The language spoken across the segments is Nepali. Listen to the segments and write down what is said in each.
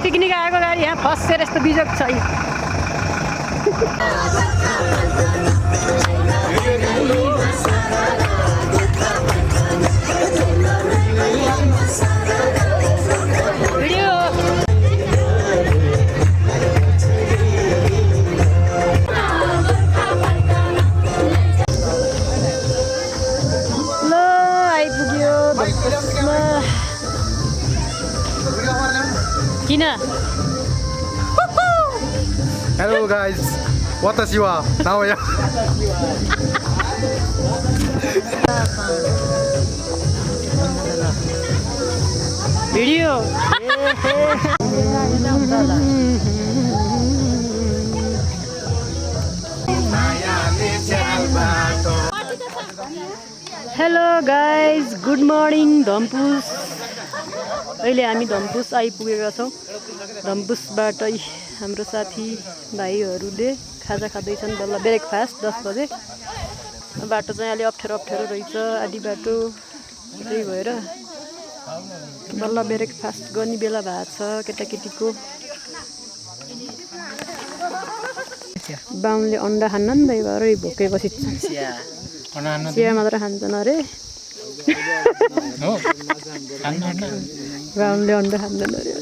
पिकनिक आएको गाडी यहाँ फसेर यस्तो बिजोग छ। Hello guys, watashi wa Naoya. Video. Hello guys, good morning Dhampus. अहिले हामी धम्पुस आइपुगेका छौँ। धम्पुसबाट हाम्रो साथी भाइहरूले खाजा खाँदैछन् बल्ल ब्रेकफास्ट 10 बजे। बाटो चाहिँ अलि अप्ठ्यारो रहेछ आधी बाटो, त्यही भएर बल्ल ब्रेकफास्ट गर्ने बेला भएको छ केटाकेटीको। बाउनले अन्डा खान्न नि त्यही भएर भोकेपछि चिया मात्र खान्छन् अरे। बाउनले अन्डा खाँदैन अरे।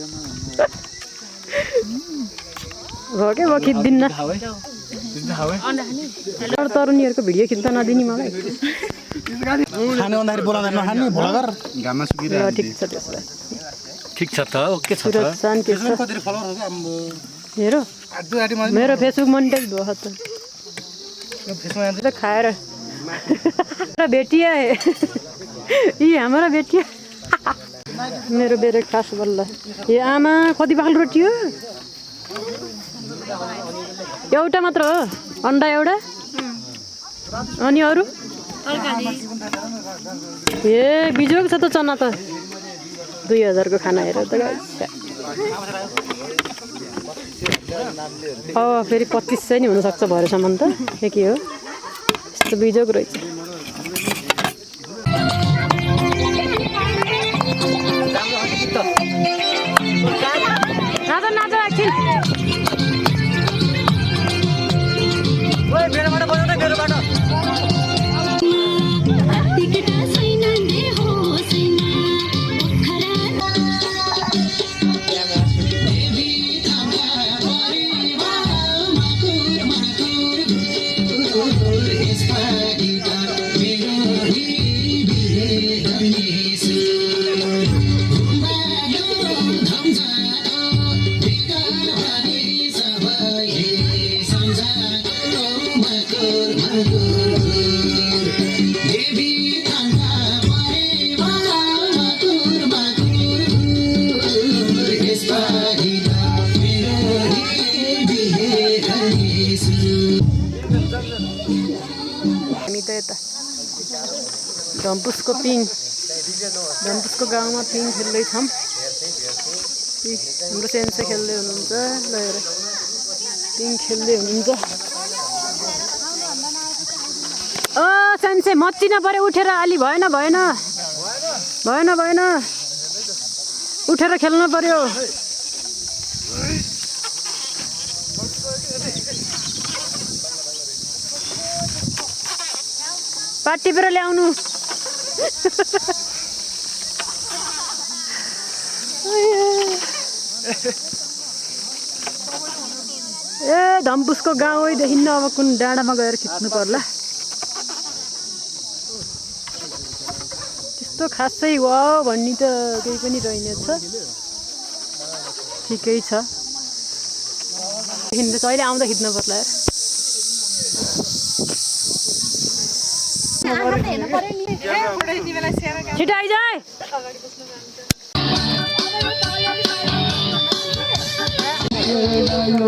भोकै भयो खिच्दिन्न। तरुनीहरूको भिडियो खिच्न नदिने मलाई। ठिक छ त्यसो भए। ठिक छ त, ओके छ त। हेरो मेरो फेसबुक मोनिटाइज भयो त खाएर भेटिया यी हाम्रो भेटिया। मेरो ब्रेकफास्ट बल्ल। ए आमा कति बाखल रोटी हो? एउटा मात्र हो? अन्डा एउटा अनि अरू? ए बिजोग छ त चना त। 2000 को खाना हेर त गाइस। फेरि 2500 नि हुनसक्छ भरेसम्म त। के हो यस्तो बिजोग रहेछ। धम्पुसको पिङ धम्पुसको गाउँमा पिङ खेल्दैछौँ। हाम्रो सेन्से खेल्दै हुनुहुन्छ। ल हेर पिङ खेल्दै हुनुहुन्छ। सेन्से मच्चिन पर्यो उठेर। अलि भएन उठेर खेल्न पर्यो। पाट टिपेर ल्याउनु ए धम्पुसको गाउँ देखिन्न अब कुन डाँडामा गएर खिच्नु पर्ला त्यस्तो खासै वा भन्ने त केही पनि रहेनछ ठिकै छ खिच्दैछ अहिले आउँदा खिच्नु पर्ला छिटो आइजाए Hey,